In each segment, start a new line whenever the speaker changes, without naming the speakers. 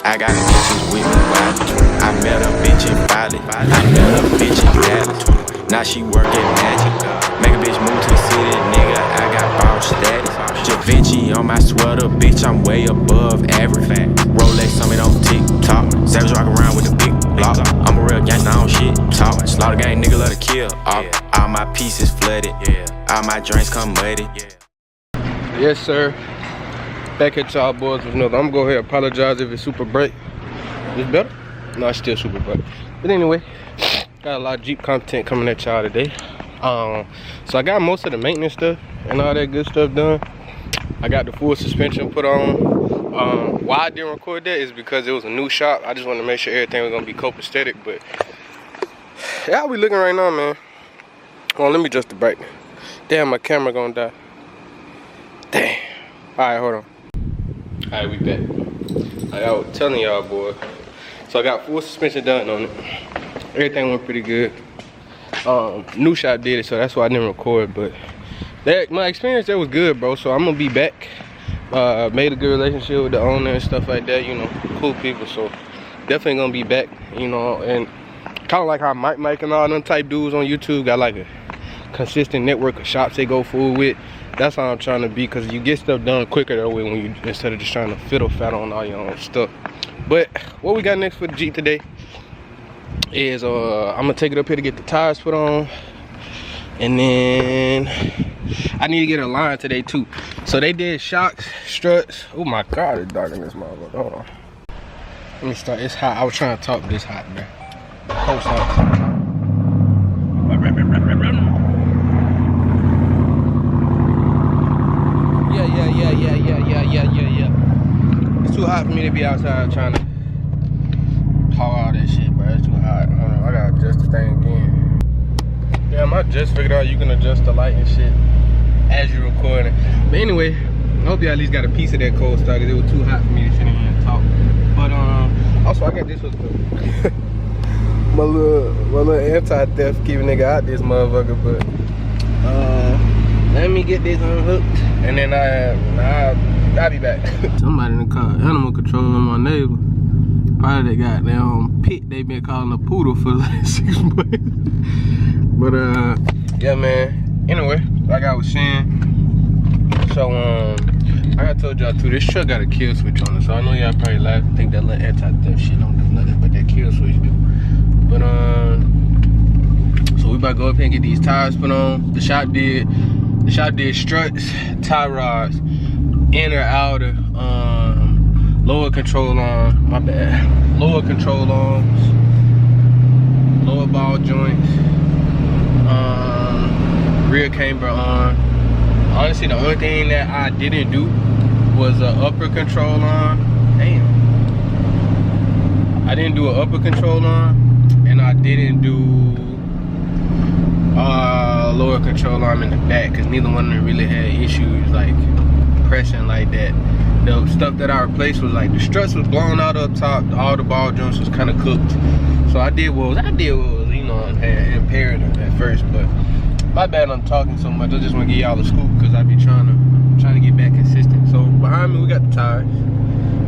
I got bitches with me wild. I met a bitch in Bali. I met a bitch in Dallas. Now she working magic. Make a bitch move to the city, nigga. I got ball status. Da Vinci on my sweater, bitch. I'm way above average. Rolex on me on TikTok. Savage rock around with the big block. I'm a real gangster, I don't shit talk. Slaughter gang, nigga love to kill. All my pieces flooded. All my drinks come muddy.
Yes, sir. Back at y'all boys with another. I'm gonna go ahead and apologize if it's super bright. It's better? No, it's still super bright. But anyway, got a lot of Jeep content coming at y'all today. So I got most of the maintenance stuff and all that good stuff done. I got the full suspension put on. Why I didn't record that is because it was a new shop. I just wanted to make sure everything was gonna be copacetic. But how we looking right now, man? Well, let me adjust the brightness. Damn, my camera gonna die. Damn. Alright, hold on. Alright, we back. Like I was telling y'all, boy. So I got full suspension done on it. Everything went pretty good. New shop did it, so that's why I didn't record. But my experience there was good, bro. So I'm gonna be back. Made a good relationship with the owner and stuff like that. You know, cool people. So definitely gonna be back. You know, and kind of like how Mike and all them type dudes on YouTube got like a consistent network of shops they go full with. That's how I'm trying to be, because you get stuff done quicker that way when you, instead of just trying to fiddle fat on all your own stuff. But what we got next for the Jeep today is I'm gonna take it up here to get the tires put on, and then I need to get a line today too. So they did shocks, struts. Oh my god, it's dark in this motherfucker. Hold on, let me start. It's hot. I was trying to talk this hot, man. Cold socks. Yeah. It's too hot for me to be outside trying to haul all that shit, bro. It's too hot. Hold on, I gotta adjust the thing again. Damn, I just figured out you can adjust the light and shit as you're recording. But anyway, I hope you at least got a piece of that cold stock, because it was too hot for me to sit in here and talk. But also I got this with my little anti-theft keeping nigga out this motherfucker. But let me get this unhooked, and then I'll be back. Somebody in the car, animal control on my neighbor. Probably that goddamn pit they been calling a poodle for like 6 months. But yeah, man. Anyway, like I was saying, so like I told y'all too, this truck got a kill switch on it. So I know y'all probably laugh and think that little anti-theft shit don't do nothing, but that kill switch do. But so we about to go up here and get these tires put on. The shop did struts, tie rods, inner, outer, lower control arm, my bad, lower control arms, lower ball joints, rear camber arm. Honestly, the only thing that I didn't do was an upper control arm. Damn, I didn't do an upper control arm, and I didn't do lower control arm in the back, because neither one of them really had issues like pressing like that. The stuff that I replaced was like the struts was blown out up top, all the ball joints was kind of cooked. So I did what was you know, impaired at first. But my bad, I'm talking so much. I just want to give y'all a scoop, because I be trying to get back consistent. So behind me we got the tires.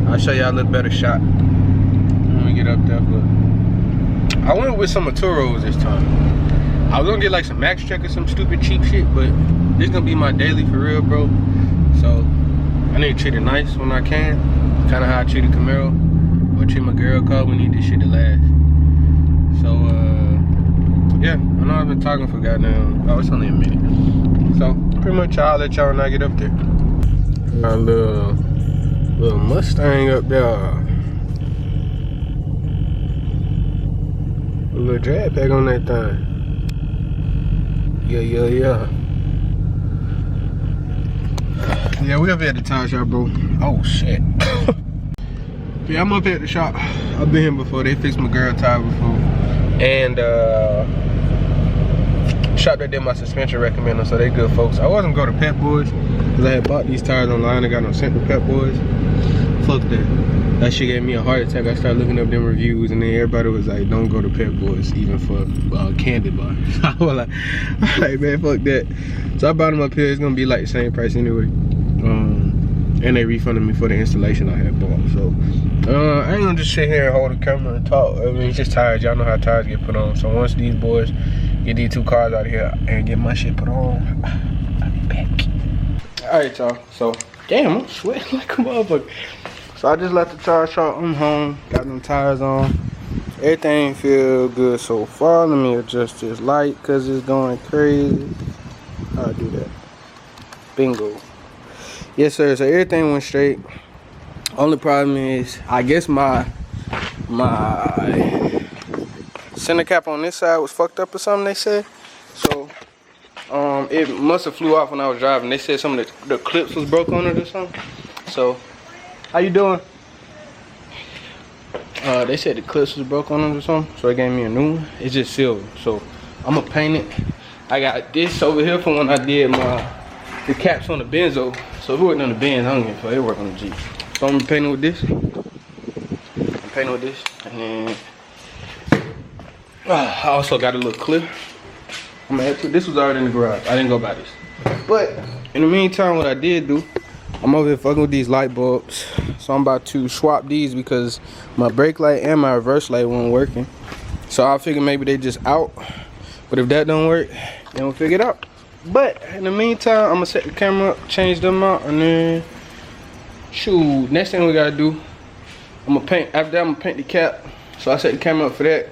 I'll show y'all a little better shot when we get up there. But I went with some Maturos this time. I was gonna get like some Max Check or some stupid cheap shit, but this gonna be my daily for real, bro. So I need to treat it nice when I can. Kinda how I treat a Camaro, or treat my girl car. We need this shit to last. So yeah, I know I've been talking for goddamn, oh, it's only a minute. So pretty much I'll let y'all when I get up there. Our little Mustang up there. A little drag pack on that thing. Yeah. Yeah, we up here at the tire shop, bro. Oh shit. Yeah, I'm up here at the shop. I've been here before. They fixed my girl tire before. And shop that did my suspension recommender, so they good folks. I wasn't go to Pep Boys, because I had bought these tires online. I got no sent to Pep Boys. Fuck that. That shit gave me a heart attack. I started looking up them reviews, and then everybody was like, don't go to Pep Boys, even for candy bars. I was like, man, fuck that. So I bought them up here. It's gonna be like the same price anyway. And they refunded me for the installation I had bought. So I ain't gonna just sit here and hold the camera and talk. I mean, it's just tires. Y'all know how tires get put on. So once these boys get these 2 cars out of here and get my shit put on, I'll be back. Alright, y'all. So, damn, I'm sweating like a motherfucker. So I just left the tire shop. I'm home. Got them tires on. Everything feel good so far. Let me adjust this light because it's going crazy. I'll do that. Bingo. Yes, sir. So everything went straight. Only problem is, I guess my center cap on this side was fucked up or something, they said. So it must have flew off when I was driving. They said some of the clips was broke on it or something. So how you doing? They said the clips was broke on it or something, so they gave me a new one. It's just silver, so I'm gonna paint it. I got this over here from when I did the caps on the Benzo. So if it worked on the Benz, I don't give a fuck, it worked on the Jeep. So I'm painting with this. I'm painting with this, and then I also got a little clip. I'm gonna add to this. Was already in the garage. I didn't go buy this. But in the meantime, what I did do, I'm over here fucking with these light bulbs. So I'm about to swap these because my brake light and my reverse light weren't working. So I figured maybe they just out. But if that don't work, then we'll figure it out. But in the meantime, I'm gonna set the camera up, change them out, and then shoot, next thing we gotta do, I'm gonna paint. After that, I'm gonna paint the cap. So I set the camera up for that.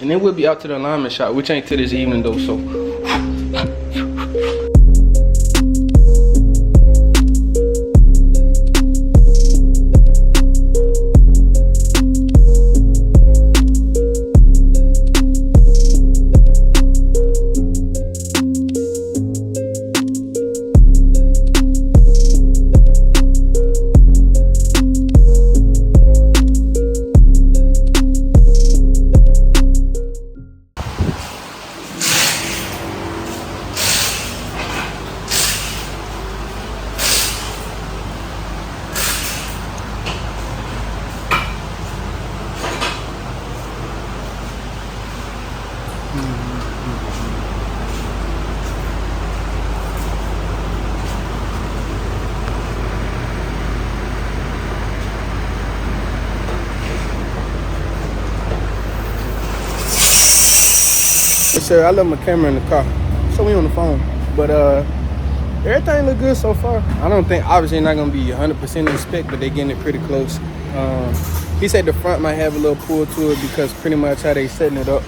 And then we'll be out to the alignment shot, which ain't till this evening though, so. Sir, I left my camera in the car, so we on the phone. But everything look good so far. I don't think, obviously not gonna be 100% in spec, but they getting it pretty close. He said the front might have a little pull to it because pretty much how they setting it up,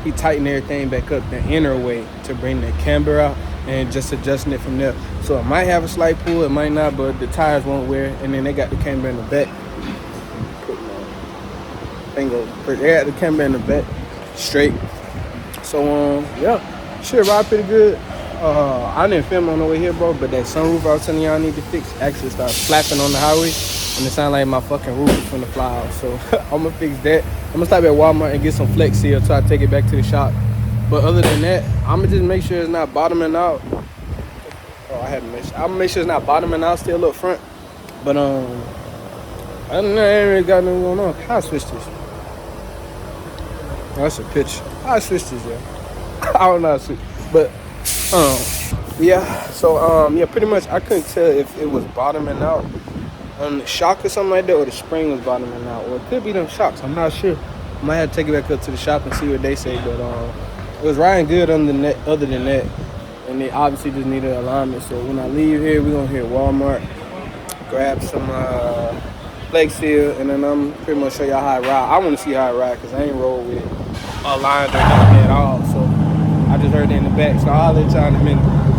he tightened everything back up the inner way to bring the camber out and just adjusting it from there. So it might have a slight pull, it might not, but the tires won't wear. And then they got the camber in the back. They got the camber in the back straight. So yeah, should ride pretty good. I didn't film on the way here, bro, but that sunroof I was telling y'all I need to fix actually started flapping on the highway, and it sounded like my fucking roof is gonna fly off. So I'm gonna fix that. I'm gonna stop at Walmart and get some Flex Seal so I take it back to the shop. But other than that, I'm gonna just make sure it's not bottoming out. Oh, I had to make sure. I'm gonna make sure it's not bottoming out still up front. But I don't know, I ain't really got nothing going on. How I switch this? Oh, that's a pitch. I switched this, yeah. I don't know how to switch. But yeah. So yeah, pretty much I couldn't tell if it was bottoming out on the shock or something like that, or the spring was bottoming out. Or it could be them shocks. I'm not sure. I might have to take it back up to the shop and see what they say. But it was riding good other than that. And they obviously just needed alignment. So when I leave here, we're gonna hit Walmart, grab some Flex Seal, and then I'm pretty much show y'all how I ride. I want to see how I ride because I ain't roll with aligned or nothing at all. So I just heard it in the back. So I'll let y'all in a minute.